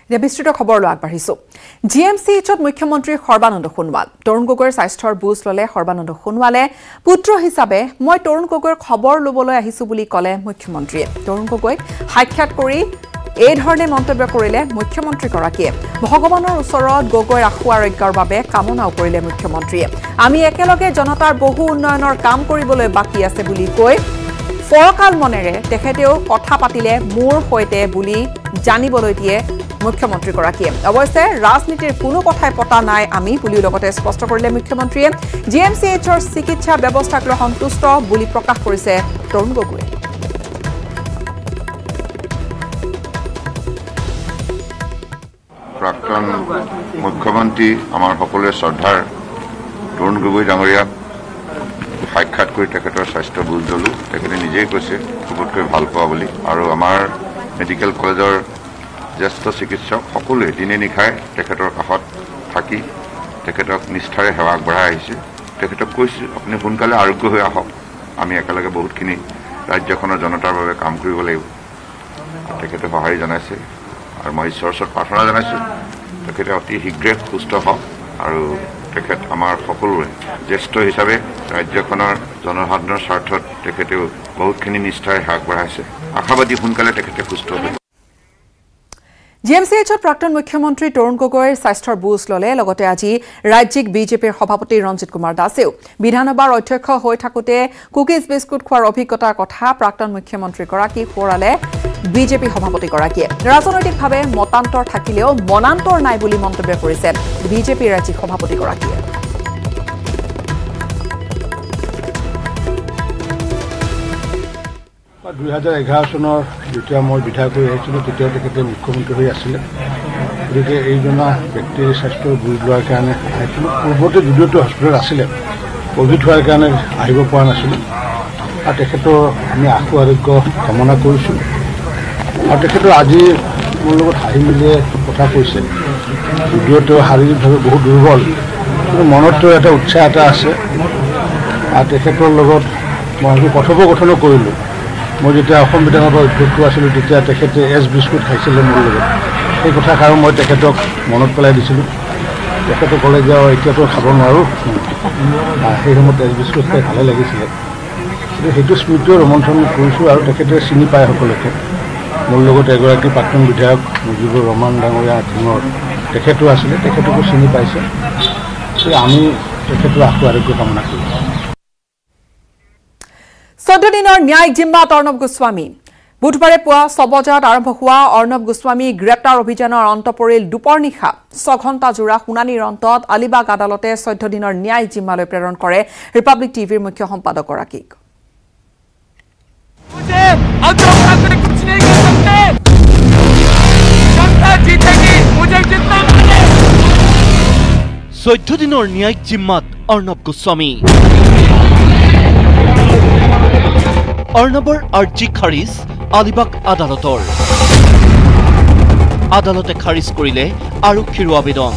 বিস্তৃত খবৰলৈ আগবাঢ়িছো জিএমচিএইচত মুখ্যমন্ত্ৰী সৰ্বানন্দ সোণোৱাল তৰুণ গগৈৰ স্বাস্থ্যৰ বুজ ললে সৰ্বানন্দ সোণোৱালে পুত্ৰ হিচাপে মই তৰুণ গগৈৰ খবৰ লবলৈ আহিছো বুলি কলে মুখ্যমন্ত্ৰীয়ে তৰুণ গগৈক সাক্ষাৎ কৰি এই ধৰণে মন্তব্য কৰিলে মুখ্যমন্ত্ৰীগৰাকীয়ে ভগৱানৰ ওচৰত গগৈৰ আশু আৰোগ্যৰ বাবে কামনাও কৰিলে মুখ্যমন্ত্ৰীয়ে আমি একেলগে জনতাৰ বহু উন্নয়নৰ কাম কৰিবলৈ বাকি আছে বুলি কৈ ফৰকাল মনেৰে তেখেতেও কথা পাতিলে মোৰ হৈতে বুলি জানিবলৈ দিয়ে মুখ্যমন্ত্ৰীগৰাকীয়ে অৱশ্যে ৰাজনীতিৰ কোনো কথাই পতা নাই আমি বুলি লগতে স্পষ্ট কৰিলে মুখ্যমন্ত্ৰীয়ে জিএমচিএইচৰ চিকিৎসা ব্যৱস্থাক লৈ সন্তুষ্ট বুলি প্ৰকাশ কৰিছে তৰুণ গগৈ প্ৰাক্তন মুখ্যমন্ত্ৰী আমাৰ সকলোৰে শ্ৰদ্ধাৰ তৰুণ গগৈ ডাঙৰীয়াক সাক্ষাৎ কৰি তেখেতৰ স্বাস্থ্য বুজ ললো তেখেতে নিজেই কৈছে খুবতকৈ ভাল পোৱা বুলি আৰু আমাৰ মেডিকেল কলেজৰ জ্যেষ্ঠ চিকিৎসক সকলোৱে দিনে নিশাই তেখেতৰ কাষত থাকি তেখেতক নিষ্ঠাৰে সেৱা আগবঢ়াই আহিছে তেখেতক কৈছে আপুনি সোনকালে আৰোগ্য হৈ আহক আমি একেলগে বহুতখিনি ৰাজ্যখনৰ জনতাৰ বাবে কাম কৰিব লাগিব তেখেতে সঁহাৰি জনাইছে আৰু মই ঈশ্বৰৰ ওচৰত প্ৰাৰ্থনা জনাইছোঁ তেখেতে অতি শীঘ্ৰে সুস্থ হওক আৰু তেখেত আমাৰ সকলোৰে জ্যেষ্ঠ হিচাপে ৰাজ্যখনৰ জনসাধাৰণৰ স্বাৰ্থত তেখেতেও বহুতখিনি নিষ্ঠাৰে আগবঢ়াইছে আশাবাদী সোনকালে তেখেতে সুস্থ হ'ব জিএমচিএইচত প্ৰাক্তন মুখ্যমন্ত্ৰী তৰুণ গগৈৰ স্বাস্থ্যৰ বুজ ললে লগতে আজি ৰাজ্যিক বিজেপিৰ সভাপতি ৰঞ্জিত কুমাৰ দাসেও বিধানসভাৰ অধ্যক্ষ হৈ থাকোতে কুকিজ বিস্কুট খোৱাৰ অভিজ্ঞতাৰ কথা প্ৰাক্তন মুখ্যমন্ত্ৰীগৰাকীক সোঁৱৰালে বিজেপি সভাপতিগৰাকীয়ে ৰাজনৈতিকভাৱে মতান্তৰ থাকিলেও মনান্তৰ নাই বুলি মন্তব্য কৰিছে বিজেপিৰ ৰাজ্যিক সভাপতিগৰাকীয়ে 2011 চনৰ যেতিয়া মই বিধায়ক হৈ আহিছিলোঁ তেতিয়া তেখেতে মুখ্যমন্ত্ৰী হৈ আছিলে গতিকে এইজনা ব্যক্তিৰ স্বাস্থ্যৰ বুজ লোৱাৰ কাৰণে আহিছিলোঁ পূৰ্বতে যদিওটো হস্পিটেল আছিলে ক'ভিড হোৱাৰ কাৰণে আহিব পৰা নাছিলোঁ আৰু তেখেতৰ আমি আশু আৰোগ্য কামনা কৰিছোঁ আৰু তেখেতৰ আজি মোৰ লগত হাঁহি মেলিয়ে কথা কৈছে যদিওটো শাৰীৰিকভাৱে বহুত দুৰ্বল কিন্তু মনতো এটা উৎসাহ এটা আছে আৰু তেখেতৰ লগত মই কথোপকথনো কৰিলোঁ মই যেতিয়া অসম বিধানসভাৰ অধ্যক্ষ আছিলোঁ তেতিয়া তেখেতে বিস্কুট খাইছিলে মোৰ লগত সেই কথাষাৰো মই তেখেতক মনত পেলাই দিছিলোঁ তেখেতে ক'লে যে এতিয়াতো খাব নোৱাৰোঁ সেই সময়ত বিস্কুট খাই ভালে লাগিছিলে কিন্তু সেইটো স্মৃতিও ৰোমন্থন কৰিছোঁ আৰু তেখেতে চিনি পায় সকলোকে মোৰ লগত এগৰাকী প্ৰাক্তন বিধায়ক মুজিবুৰ ৰহমান ডাঙৰীয়া ধুনৰ তেখেতো আছিলে তেখেতকো চিনি পাইছে আমি তেখেতৰ আশু আৰোগ্য কামনা কৰিছোঁ 14 দিনৰ ন্যায়িক জিম্মাত অৰ্ণৱ গোস্বামী বুধবাৰে পুৱা 6 বজাত আৰম্ভ হোৱা অৰ্ণৱ গোস্বামী গ্ৰেপ্তাৰ অভিযানৰ অন্ত পৰিল দুপৰ নিশা 6 ঘণ্টা জোৰা শুনানিৰ অন্তত আলিবাগ আদালতে 14 দিনৰ ন্যায়িক জিম্মালৈ প্ৰেৰণ কৰে ৰিপাব্লিক টিভিৰ মুখ্য সম্পাদকগৰাকীক 14 দিনৰ ন্যায়িক জিম্মাত অৰ্ণৱ গোস্বামী অৰ্ণৱৰ আৰ্জি খাৰিজ আলিবাগ আদালতৰ আদালতে খাৰিজ কৰিলে আৰক্ষীৰ আবেদন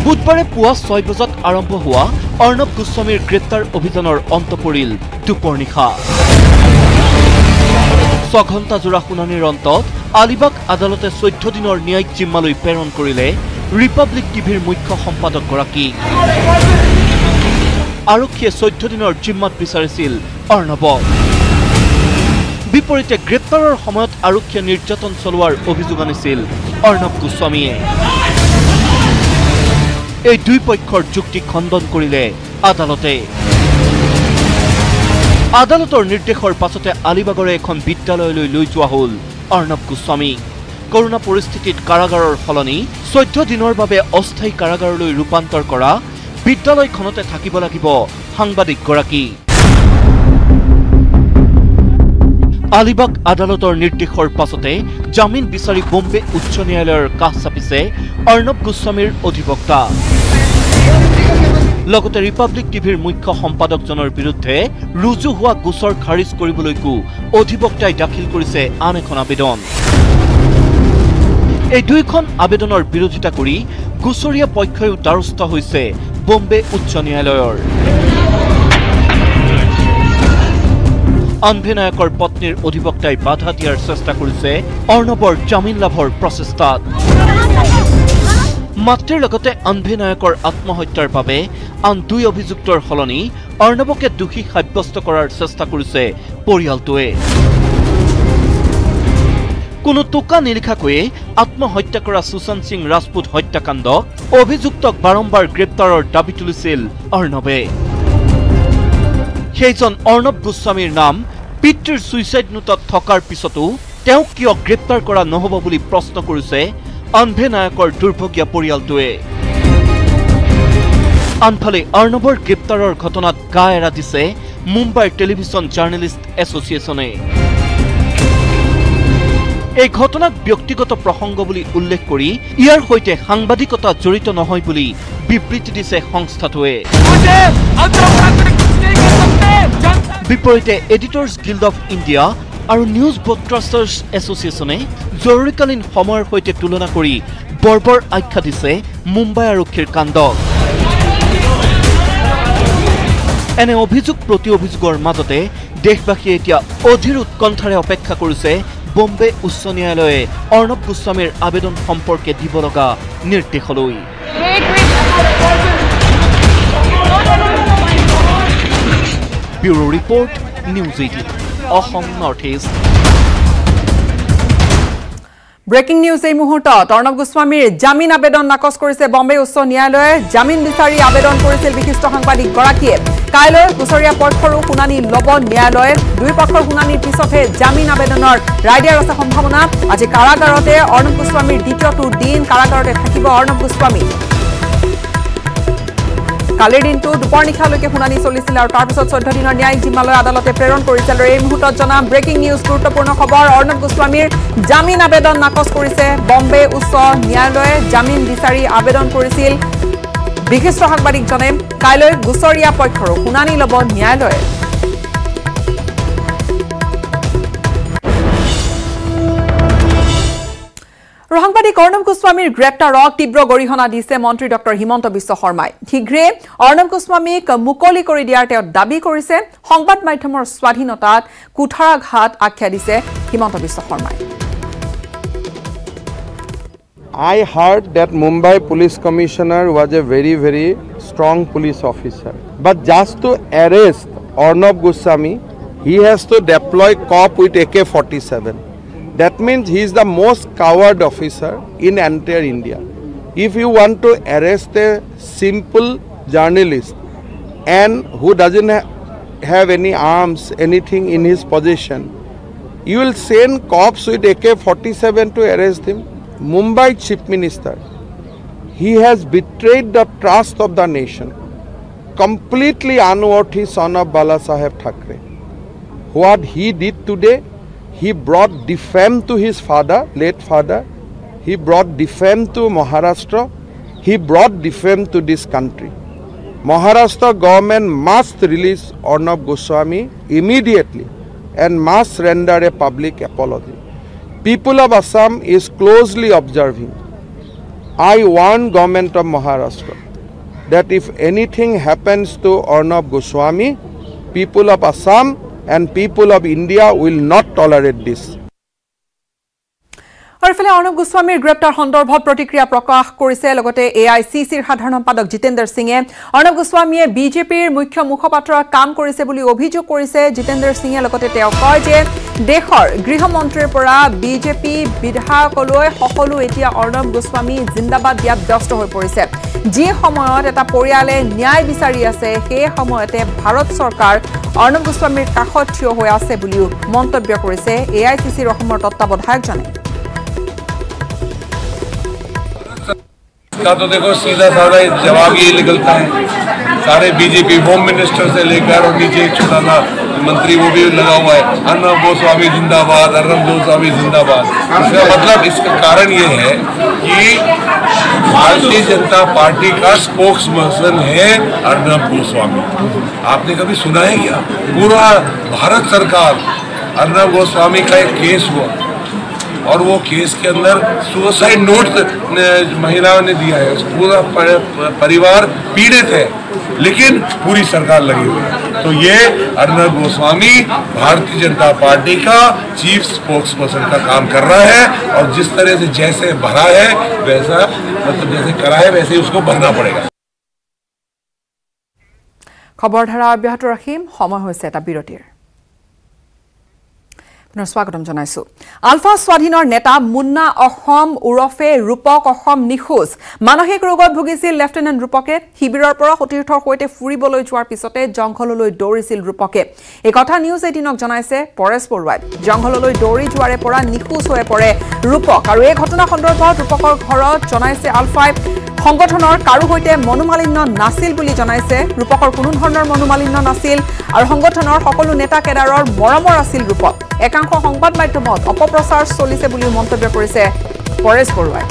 বুধবাৰে পুৱা 6 বজাত আৰম্ভ হোৱা অৰ্ণৱ গোস্বামীৰ গ্ৰেপ্তাৰ অভিযানৰ অন্ত পৰিল দুপৰ নিশা 6 ঘণ্টা জোৰা শুনানিৰ অন্তত আলিবাগ আদালতে 14 দিনৰ ন্যায়িক জিম্মালৈ প্ৰেৰণ কৰিলে ৰিপাব্লিক টিভিৰ মুখ্য সম্পাদকগৰাকী আৰক্ষীয়ে 14 দিনৰ জিম্মাত বিচাৰিছিল অৰ্ণৱক বিপৰীতে গ্ৰেপ্তাৰৰ সময়ত আৰক্ষীয়ে নিৰ্যাতন চলোৱাৰ অভিযোগ আনিছিল অৰ্ণৱ গোস্বামীয়ে এই দুই পক্ষৰ যুক্তি খণ্ডন কৰিলে আদালতে আদালতৰ নিৰ্দেশৰ পাছতে আলিবাগৰে এখন বিদ্যালয়লৈ লৈ যোৱা হ'ল অৰ্ণৱ গোস্বামী কৰোনা পৰিস্থিতিত কাৰাগাৰৰ সলনি 14 দিনৰ বাবে অস্থায়ী কাৰাগাৰলৈ ৰূপান্তৰ কৰা বিদ্যালয়খনতে থাকিব লাগিব সাংবাদিকগৰাকী আলিবাগ আদালতৰ নিৰ্দেশৰ পাছতে জামিন বিচাৰি বম্বে উচ্চ ন্যায়ালয়ৰ কাষ চাপিছে অৰ্ণৱ গোস্বামীৰ অধিবক্তা লগতে ৰিপাব্লিক টিভিৰ মুখ্য সম্পাদকজনৰ বিৰুদ্ধে ৰুজু হোৱা গোচৰ খাৰিজ কৰিবলৈকো অধিবক্তাই দাখিল কৰিছে আন এখন আবেদন এই দুইখন আবেদনৰ বিৰোধিতা কৰি গোচৰীয়া পক্ষয়ো দ্বাৰস্থ হৈছে বম্বে উচ্চ ন্যায়ালয়ৰ আনভে নায়কৰ পত্নীৰ অধিবক্তাই বাধা দিয়াৰ চেষ্টা কৰিছে অৰ্ণৱৰ জামিন লাভৰ প্ৰচেষ্টাত। মাতৃৰ লগতে আনভে নায়কৰ আত্মহত্যাৰ বাবে আন 2 অভিযুক্তৰ সলনি অৰ্ণৱকে দোষী সাব্যস্ত কৰাৰ চেষ্টা কৰিছে পৰিয়ালটোৱে। কোনো টোকা নিলিখাকৈয়ে আত্মহত্যা কৰা সুশান্ত সিং ৰাজপুত হত্যাকাণ্ডক অভিযুক্তক বাৰম্বাৰ গ্ৰেপ্তাৰৰ দাবী তুলিছিল অৰ্ণৱে। সেইজন অৰ্ণৱ গোস্বামীৰ নাম পিতৃৰ সুইচাইড নোটত থকাৰ পিছতো তেওঁক কিয় গ্ৰেপ্তাৰ কৰা নহব বুলি প্ৰশ্ন কৰিছে আনভে নায়কৰ দুৰ্ভগীয়া পৰিয়ালটোৱে। আনফালে অৰ্ণৱৰ গ্ৰেপ্তাৰৰ ঘটনাত গা এৰা দিছে মুম্বাইৰ টেলিভিছন জাৰ্নেলিষ্ট এছ'চিয়েশ্যনে। এই ঘটনাক ব্যক্তিগত প্ৰসংগ বুলি উল্লেখ কৰি ইয়াৰ সৈতে সাংবাদিকতা জড়িত নহয় বুলি বিবৃতি দিছে সংস্থাটোৱে। বিপৰীতে এডিটৰ্ছ গিল্ড অফ ইণ্ডিয়া আৰু নিউজ ব্ৰডকাষ্টাৰ্ছ এছ'চিয়েশ্যনে জৰুৰীকালীন সময়ৰ সৈতে তুলনা কৰি বৰ্বৰ আখ্যা দিছে মুম্বাই আৰক্ষীৰ কাণ্ডক। এনে অভিযোগ প্ৰতি অভিযোগৰ মাজতে দেশবাসীয়ে এতিয়া অধীৰ উৎকণ্ঠাৰে অপেক্ষা কৰিছে বম্বে উচ্চ ন্যায়ালয়ে অৰ্ণৱ গোস্বামীৰ আবেদন সম্পৰ্কে দিব লগা নিৰ্দেশলৈ। Bureau report, news 18, Assam north east. Breaking news এই মুহূৰ্তত অৰ্ণৱ গোস্বামীৰ জামিন আবেদন নাকচ কৰিছে বম্বে উচ্চ ন্যায়ালয়ে। জামিন বিচাৰি আবেদন কৰিছিল বিশিষ্ট সাংবাদিকগৰাকীয়ে। কাইলৈ গোচৰীয়া পক্ষৰো শুনানি ল'ব ন্যায়ালয়ে। 2 পক্ষৰ শুনানিৰ পিছতহে জামিন আবেদনৰ ৰায় দিয়াৰ আছে সম্ভাৱনা। আজি কাৰাগাৰতে অৰ্ণৱ গোস্বামীৰ দ্বিতীয়টো দিন কাৰাগাৰতে থাকিব অৰ্ণৱ গোস্বামী। কালিৰ দিনটো দুপৰ নিশালৈকে শুনানি চলিছিল আৰু তাৰপিছত 14 দিনৰ ন্যায়িক জিম্মালৈ আদালতে প্ৰেৰণ কৰিছিল। আৰু এই মুহূৰ্তত জনাম ব্ৰেকিং নিউজ, গুৰুত্বপূৰ্ণ খবৰ। অৰ্ণৱ গোস্বামীৰ জামিন আবেদন নাকচ কৰিছে বম্বে উচ্চ ন্যায়ালয়ে। জামিন বিচাৰি আবেদন কৰিছিল বিশিষ্ট সাংবাদিকজনে। কাইলৈ গোচৰীয়া পক্ষৰো শুনানি ল'ব ন্যায়ালয়ে। সাংবাদিক অৰ্ণৱ গোস্বামীৰ গ্ৰেপ্তাৰক তীব্ৰ গৰিহণা দিছে মন্ত্ৰী ডক্টৰ হিমন্ত বিশ্ব শৰ্মাই। শীঘ্ৰে অৰ্ণৱ গোস্বামীক মুকলি কৰি দিয়াৰ তেওঁ দাবী কৰিছে। সংবাদ মাধ্যমৰ স্বাধীনতাত কুঠাৰাঘাত আখ্যা দিছে হিমন্ত বিশ্ব শৰ্মাই। I heard that Mumbai Police Commissioner was a very, very strong police officer. But just to arrest Arnab Goswami, he has to deploy cop with AK-47. That means he is the most coward officer in entire India. If you want to arrest a simple journalist and who doesn't have any arms, anything in his possession, you will send cops with AK-47 to arrest him. Mumbai Chief Minister, he has betrayed the trust of the nation, completely unworthy son of Bala Saheb Thackeray. What he did today, he brought defame to his father, late father, he brought defame to Maharashtra, he brought defame to this country. Maharashtra government must release Arnab Goswami immediately and must render a public apology. People of Assam is closely observing. I warn government of Maharashtra that if anything happens to Arnab Goswami, people of Assam and people of India will not tolerate this. আৰু ইফালে অৰ্ণৱ গোস্বামীৰ গ্ৰেপ্তাৰ সন্দৰ্ভত প্ৰতিক্ৰিয়া প্ৰকাশ কৰিছে লগতে AICCৰ সাধাৰণ সম্পাদক জিতেন্দ্ৰ সিঙে। অৰ্ণৱ গোস্বামীয়ে বিজেপিৰ মুখ্য মুখপাত্ৰৰ কাম কৰিছে বুলি অভিযোগ কৰিছে জিতেন্দ্ৰ সিঙে। লগতে তেওঁ কয় যে দেশৰ গৃহমন্ত্ৰীৰ পৰা বিজেপি বিধায়কলৈ সকলো এতিয়া অৰ্ণৱ গোস্বামী জিন্দাবাদ দিয়াত ব্যস্ত হৈ পৰিছে। যি সময়ত এটা পৰিয়ালে ন্যায় বিচাৰি আছে সেই সময়তে ভাৰত চৰকাৰ অৰ্ণৱ গোস্বামীৰ কাষত থিয় হৈ আছে বুলিও মন্তব্য কৰিছে AICCৰ অসমৰ তত্ত্বাৱধায়কজনে। का तो देखो सीधा साधा जवाब ये निकलता है। सारे बीजेपी होम मिनिस्टर से लेकर और नीचे एक छोटा सा मंत्री वो भी लगा हुआ है, अर्नब गोस्वामी जिंदाबाद, अर्नब गोस्वामी जिंदाबाद। इसका मतलब, इसका कारण ये है कि भारतीय जनता पार्टी का स्पोक्स पर्सन है अर्नब गोस्वामी। आपने कभी सुना है क्या? पूरा भारत सरकार, अर्नब गोस्वामी का एक केस हुआ और वो केस के अंदर सुसाइड नोट महिलाओं ने दिया है। पूरा परिवार पीड़ित है, लेकिन पूरी सरकार लगी हुई है। तो ये अर्नब गोस्वामी भारतीय जनता पार्टी का चीफ स्पोक्स पर्सन का काम कर रहा है, और जिस तरह से जैसे भरा है वैसा, मतलब जैसे करा है वैसे ही उसको भरना पड़ेगा। खबरधारा अब्याहत राखिम, समय হৈছে এটা বিৰতিৰ। স্বাগতম জনাইছো। আলফা স্বাধীনৰ নেতা মুন্না অসম উৰফে ৰূপক অসম নিখোজ। মানসিক ৰোগত ভুগিছিল লেফটেনেণ্ট ৰূপকে। শিবিৰৰ পৰা সতীৰ্থৰ সৈতে ফুৰিবলৈ যোৱাৰ পিছতে জংঘললৈ দৌৰিছিল ৰূপকে। এই কথা নিউজ 18ক জনাইছে পৰেশ বৰুৱাই। জংঘললৈ দৌৰি যোৱাৰে পৰা নিখোজ হৈ পৰে ৰূপক, আৰু এই ঘটনা সন্দৰ্ভত ৰূপকৰ ঘৰত জনাইছে আলফাই সংগঠনৰ কাৰো সৈতে মনোমালিন্য নাছিল বুলি জনাইছে। ৰূপকৰ কোনো ধৰণৰ মনোমালিন্য নাছিল আৰু সংগঠনৰ সকলো নেতা কেডাৰৰ মৰমৰ আছিল ৰূপক। একাংশ সংবাদ মাধ্যমত অপপ্ৰচাৰ চলিছে বুলিও মন্তব্য কৰিছে পৰেশ বৰুৱাই।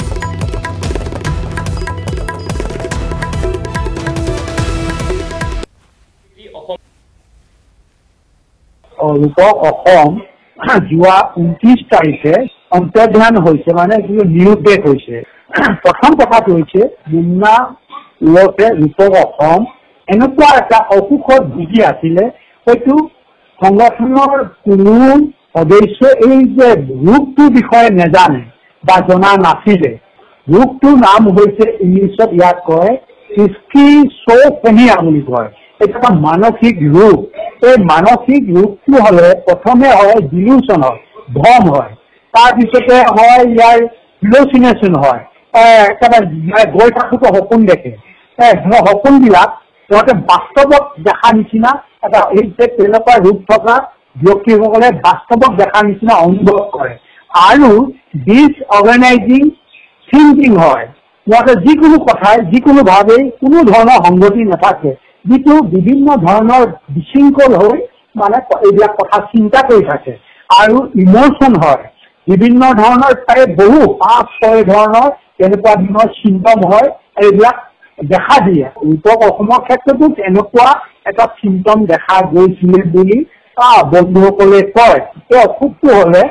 ৰূপক অসম যোৱা 29 তাৰিখে অন্তৰ্ধান হৈছে, মানে নিয়োগ ডেট হৈছে। প্ৰথম কথাটো হৈছে মুন্না উৰফে ৰূপক অসম এনেকুৱা এটা অসুখত ভুগি আছিলে, হয়তো সংগঠনৰ কোনো সদস্য এই যে ৰোগটোৰ বিষয়ে নেজানে বা জনা নাছিলে। ৰোগটোৰ নাম হৈছে ইংলিছত ইয়াক কয় স্কিজোফ্ৰেনিয়া বুলি কয়। এইটো এটা মানসিক ৰোগ। এই মানসিক ৰোগটো হলে প্ৰথমে হয় ডিলিউচন হয়, ভ্ৰম হয়, তাৰপিছতে হয় ইয়াৰ হেলুচিনেশ্যন হয়, একেবাৰে গৈ থাকোতে সপোন দেখে। সপোনবিলাক সিহঁতে বাস্তৱত দেখা নিচিনা এটা এই যে তেনেকুৱা ৰোগ থকা ব্যক্তিসকলে বাস্তৱত দেখা নিচিনা অনুভৱ কৰে, আৰু ডিছঅৰ্গেনাইজিং থিংকিং হয়। সিহঁতে যিকোনো কথাই যিকোনো ভাৱেই কোনো ধৰণৰ সংগতি নাথাকে, যিটো বিভিন্ন ধৰণৰ বিশৃংখল হৈ মানে এইবিলাক কথা চিন্তা কৰি থাকে, আৰু ইমোচন হয়। বিভিন্ন ধৰণৰ প্ৰায় বহু 5-6 ধৰণৰ এনেকুৱা ধৰণৰ চিম্পটম হয়, এইবিলাক দেখা দিয়ে। ৰূপক অসমৰ ক্ষেত্ৰতো এনেকুৱা এটা চিম্পটম দেখা গৈছিলে বুলি বন্ধুসকলে কয়। এই অসুখটো হলে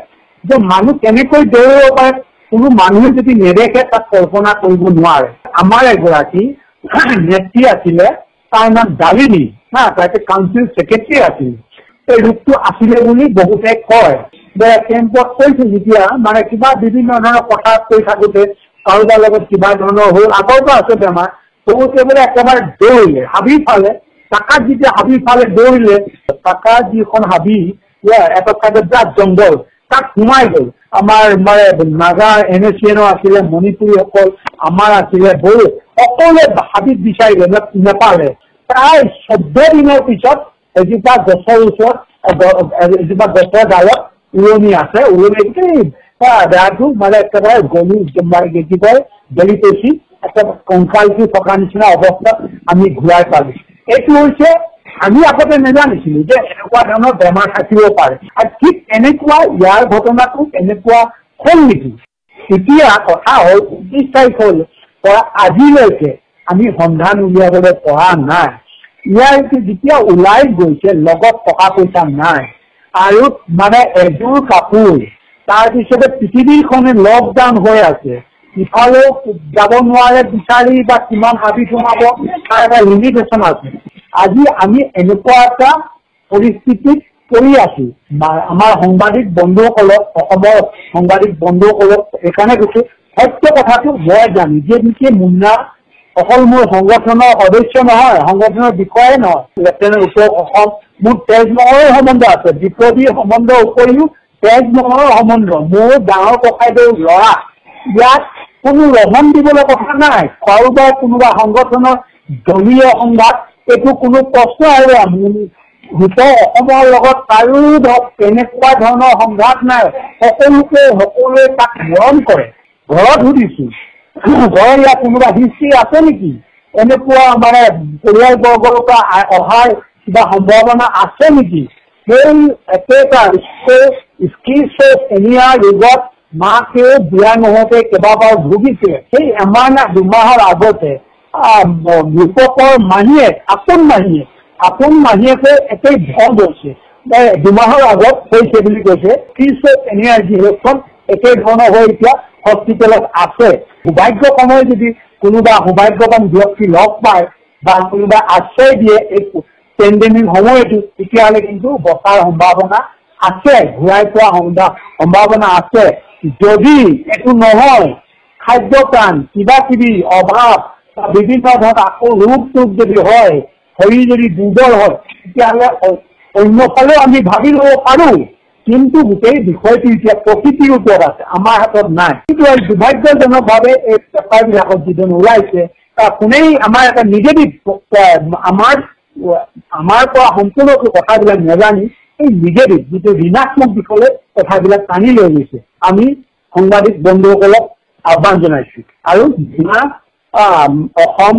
যে মানুহ কেনেকৈ দৌৰিব পাৰে কোনো মানুহে যদি নেদেখে তাক কল্পনা কৰিব নোৱাৰে। আমাৰ এগৰাকী নেত্ৰী আছিলে, তাৰ নাম ডালিনী, তাতে কাউন্সিল ছেক্ৰেটাৰী আছিল। এই ৰোগটো আছিলে বুলি বহুতে কয়। কেম্পত কৈছে যেতিয়া মানে কিবা বিভিন্ন ধৰণৰ কথা কৈ থাকোতে কাৰোবাৰ লগত কিবা ধৰণৰ হ'ল, আগৰ পৰা আছে বেমাৰ, বহুতে বোলে একেবাৰে দৌৰিলে হাবি ফালে। টাকাত যেতিয়া হাবি ফালে দৌৰিলে, টাকাৰ যিখন হাবি এটা চাইডে বিৰাট জংঘল, তাত সোমাই গ'ল। আমাৰ মানে নাগা NSCN আছিলে, মণিপুৰীসকল আমাৰ আছিলে, বড়ো সকলোৱে হাবিত বিচাৰিলে, নেপালে। প্ৰায় 14 দিনৰ পিছত এজোপা গছৰ ওচৰত এজোপা গছৰ ডালত উৰণি আছে, উৰণি দেহাটো মানে একেবাৰে কি কয় গলি পচি একেবাৰে কংকালটো থকা নিচিনা অৱস্থাত আমি ঘূৰাই পালো। এইটো হৈছে আমি আগতে নেজানিছিলো যে এনেকুৱা ধৰণৰ বেমাৰ থাকিব পাৰে, আৰু ঠিক এনেকুৱা ইয়াৰ ঘটনাটো এনেকুৱা হ'ল নেকি। এতিয়া কথা হ'ল 29 তাৰিখৰ পৰা আজিলৈকে আমি সন্ধান উলিয়াবলৈ পৰা নাই। ইয়াৰ যেতিয়া ওলাই গৈছে লগত টকা পইচা নাই, আৰু মানে এযোৰ কাপোৰ, তাৰপিছতে পৃথিৱীখনে লকডাউন হৈ আছে, ইফালেও যাব নোৱাৰে বিচাৰি বা কিমান হাবি সোমাব, তাৰ এটা লিমিটেশ্যন আছে। আজি আমি এনেকুৱা এটা পৰিস্থিতিত পৰি আছো। আমাৰ সাংবাদিক বন্ধুসকলক, অসমৰ সাংবাদিক বন্ধুসকলক এইকাৰণে কৈছো, সত্য কথাটো মই জানি যে নেকি মুন্না অকল মোৰ সংগঠনৰ সদস্য নহয়, সংগঠনৰ বিষয়ে নহয়, লেফটেনেণ্ট ৰূপক অসম মোৰ তেজমহলৰ সম্বন্ধ আছে। বিপ্লৱীৰ সম্বন্ধৰ উপৰিও তেজমহলৰ সম্বন্ধ। মোৰ ডাঙৰ ককাইদেউৰ ল'ৰা। ইয়াত কোনো ৰহণ দিবলৈ কথা নাই। কাৰোবাৰ কোনোবা সংগঠনৰ দলীয় সংঘাত এইটো কোনো প্ৰশ্ন আৰু ৰূপক অসমৰ লগত কাৰো তেনেকুৱা ধৰণৰ সংঘাত নাই। সকলোৱে তাক মৰম কৰে। ঘৰত সুধিছো, ঘৰৰ ইয়াত কোনোবা হিষ্ট্ৰী আছে নেকি, এনেকুৱা মানে পৰিয়ালবৰ্গৰ পৰা অহাৰ কিবা সম্ভাৱনা আছে নেকি? সেই একেটা স্কিজোফ্ৰেনিয়া ৰোগত মাকে বিয়া নহওঁতে কেইবাবাৰ ভুগিছিলে। সেই এমাহ না 2 মাহৰ আগতে ৰূপকৰ মাহীয়েক, আপোন মাহীয়েকে একেই ভয় গৈছে। 2 মাহৰ আগত হৈছে বুলি কৈছে। স্কিজোফ্ৰেনিয়াৰ যি লক্ষণ একে ধৰণৰ হৈ এতিয়া হস্পিটেলত আছে। সৌভাগ্যক্ৰমে যদি কোনোবা সৌভাগ্যৱান ব্যক্তি লগ পায় বা কোনোবা আশ্ৰয় দিয়ে এই পেণ্ডেমিক সময়তো তেতিয়াহ'লে কিন্তু বচাৰ সম্ভাৱনা আছে, ঘূৰাই পোৱা সম্ভাৱনা আছে। যদি এইটো নহয়, খাদ্যপ্ৰাণ কিবা কিবি অভাৱ বা বিভিন্ন ধৰণৰ আকৌ ৰোগ যদি হয়, শৰীৰ যদি দুৰ্বল হয়, তেতিয়াহ'লে অন্যফালেও আমি ভাবি ল'ব পাৰোঁ। কিন্তু গোটেই বিষয়টো এতিয়া প্ৰকৃতিৰ ওপৰত আছে, আমাৰ হাতত নাই। কিন্তু দুৰ্ভাগ্যজনকভাৱে এই পেপাৰবিলাকত যিজন ওলাইছে তাৰ কোনেই আমাৰ এটা নিগেটিভ আমাৰ পৰা সম্পূৰ্ণকৈ কথাবিলাক নাজানি এই নিগেটিভ যিটো ঋণাত্মক দিশলৈ কথাবিলাক টানি লৈ গৈছে। আমি সাংবাদিক বন্ধুসকলক আহ্বান জনাইছো আৰু অসম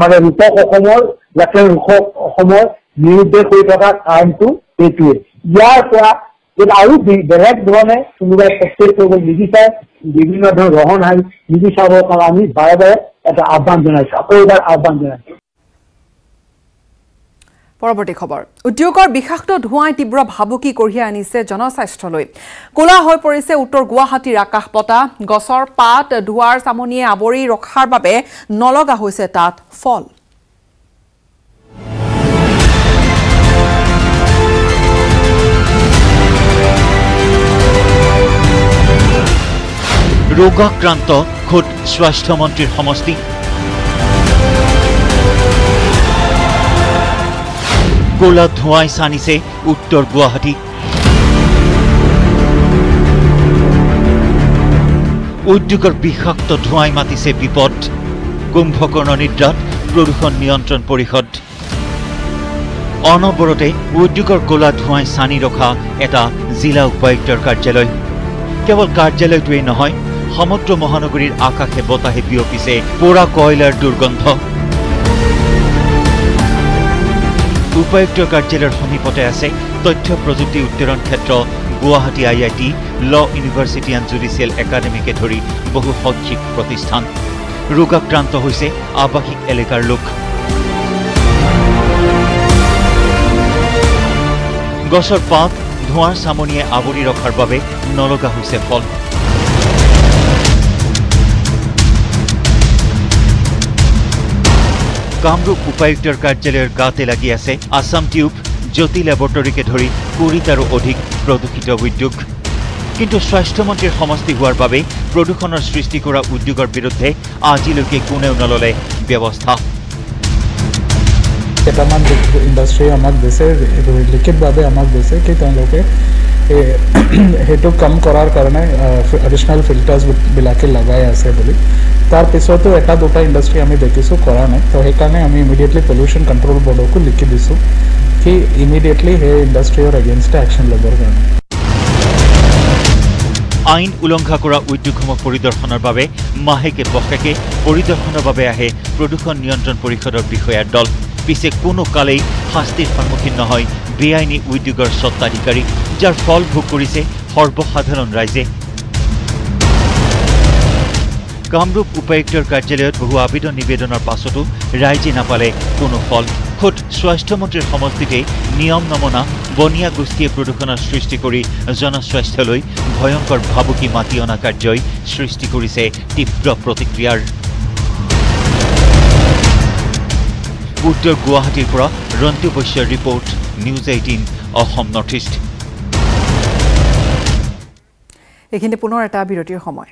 মানে ৰূপক অসমৰ যাতে ৰূপক অসমৰ নিৰুদ্দেশ হৈ থকা কাৰণটো এইটোৱে। ইয়াৰ পৰা যদি আৰু বেলেগ ধৰণে কোনোবাই প্ৰস্তুত কৰিব নিবিচাৰে, বিভিন্ন ধৰণৰ ৰহণ হাৰি নিবিচাৰিবৰ কাৰণে আমি বাৰে বাৰে এটা আহ্বান জনাইছো, আকৌ এবাৰ আহ্বান জনাইছো। পৰৱৰ্তী খবৰ। উদ্যোগৰ বিষাক্ত ধোঁৱাই তীব্ৰ ভাবুকি কঢ়িয়াই আনিছে জনস্বাস্থ্যলৈ। ক'লা হৈ পৰিছে উত্তৰ গুৱাহাটীৰ আকাশ বতাহ। গছৰ পাত ধোঁৱাৰ চামনিয়ে আৱৰি ৰখাৰ বাবে নলগা হৈছে তাত ফল। ৰোগাক্ৰান্ত খোদ স্বাস্থ্যমন্ত্ৰীৰ সমষ্টি। ক'লা ধোঁৱাই ছানিছে উত্তৰ গুৱাহাটী। উদ্যোগৰ বিষাক্ত ধোঁৱাই মাতিছে বিপদ। কুম্ভকৰ্ণ নিদ্ৰাত প্ৰদূষণ নিয়ন্ত্ৰণ পৰিষদ। অনবৰতে উদ্যোগৰ ক'লা ধোঁৱাই ছানি ৰখা এটা জিলা উপায়ুক্তৰ কাৰ্যালয়। কেৱল কাৰ্যালয়টোৱেই নহয়, সমগ্ৰ মহানগৰীৰ আকাশে বতাহে বিয়পিছে পোৰা কয়লাৰ দুৰ্গন্ধ। উপায়ুক্তৰ কাৰ্যালয়ৰ সমীপতে আছে তথ্য প্ৰযুক্তি উত্তৰণ ক্ষেত্ৰ, গুৱাহাটী IIT, ল ইউনিভাৰ্চিটি এণ্ড জুডিচিয়েল একাডেমীকে ধৰি বহু শৈক্ষিক প্ৰতিষ্ঠান। ৰোগাক্ৰান্ত হৈছে আৱাসিক এলেকাৰ লোক। গছৰ পাত ধোঁৱাৰ চামনিয়ে আৱৰি ৰখাৰ বাবে নলগা হৈছে ফল। কামৰূপ উপায়ুক্তৰ কাৰ্যালয়ৰ গাতে লাগি আছে আছাম টিউব, জ্যোতি লেবৰেটৰীকে ধৰি 20 আৰু অধিক প্ৰদূষিত উদ্যোগ। কিন্তু স্বাস্থ্যমন্ত্ৰীৰ সমষ্টি হোৱাৰ বাবে প্ৰদূষণৰ সৃষ্টি কৰা উদ্যোগৰ বিৰুদ্ধে আজিলৈকে কোনেও নললে ব্যৱস্থা। কেইটামান ইণ্ডাষ্ট্ৰী আমাক দিছে, লিখিতভাৱে আমাক দিছে কি তেওঁলোকে সেইটো কাম কৰাৰ কাৰণে এডিশ্যনেল ফিল্টাৰ্ছবিলাকে লগাই আছে বুলি। তাৰ পিছতো এটা দুটা ইণ্ডাষ্ট্ৰী আমি দেখিছোঁ কৰা নাই। তো সেইকাৰণে আমি ইমিডিয়েটলি পলিউশ্যন কণ্ট্ৰল বৰ্ডকো লিখি দিছোঁ কি ইমিডিয়েটলি সেই ইণ্ডাষ্ট্ৰীৰ এগেইনষ্টে একশ্যন ল'বৰ কাৰণে। আইন উলংঘা কৰা উদ্যোগসমূহ পৰিদৰ্শনৰ বাবে মাহেকে পষেকে পৰিদৰ্শনৰ বাবে আহে প্ৰদূষণ নিয়ন্ত্ৰণ পৰিষদৰ বিষয়াৰ দল। পিছে কোনো কালেই শাস্তিৰ সন্মুখীন নহয় বেআইনী উদ্যোগৰ স্বত্বাধিকাৰী, যাৰ ফল ভোগ কৰিছে সৰ্বসাধাৰণ ৰাইজে। কামৰূপ উপায়ুক্তৰ কাৰ্যালয়ত বহু আবেদন নিবেদনৰ পাছতো ৰাইজে নাপালে কোনো ফল। খোদ স্বাস্থ্যমন্ত্ৰীৰ সমষ্টিতে নিয়ম নমনা বনিয়া গোষ্ঠীয়ে প্ৰদূষণৰ সৃষ্টি কৰি জনস্বাস্থ্যলৈ ভয়ংকৰ ভাবুকি মাতি অনা কাৰ্যই সৃষ্টি কৰিছে তীব্ৰ প্ৰতিক্ৰিয়াৰ। উত্তৰ গুৱাহাটীৰ পৰা ৰন্তু বৈশ্যৰ report, news 18 Assam north east. এইখিনি পুনৰ এটা বিৰতিৰ সময়।